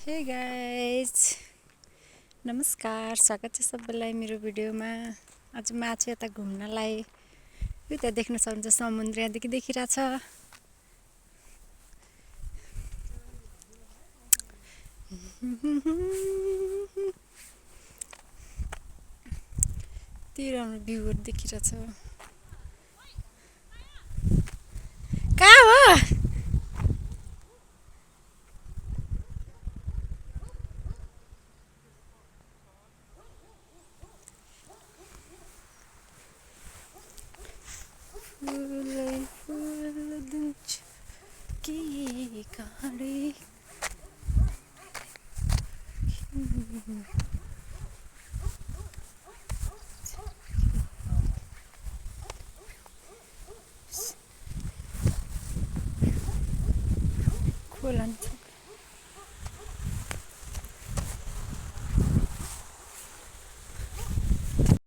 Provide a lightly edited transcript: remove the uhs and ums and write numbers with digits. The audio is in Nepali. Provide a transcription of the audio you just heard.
हे गाइज नमस्कार, स्वागत छ सबैलाई मेरो भिडियोमा। आज म आज यता घुम्नलाई यो त्यहाँ देख्न सक्नुहुन्छ समुद्र यहाँदेखि देखिरहेछ। त्यही राम्रो भ्यूहरू देखिरहेछ। कहाँ हो? फुलै फुल दिन्छ के काँडे खोला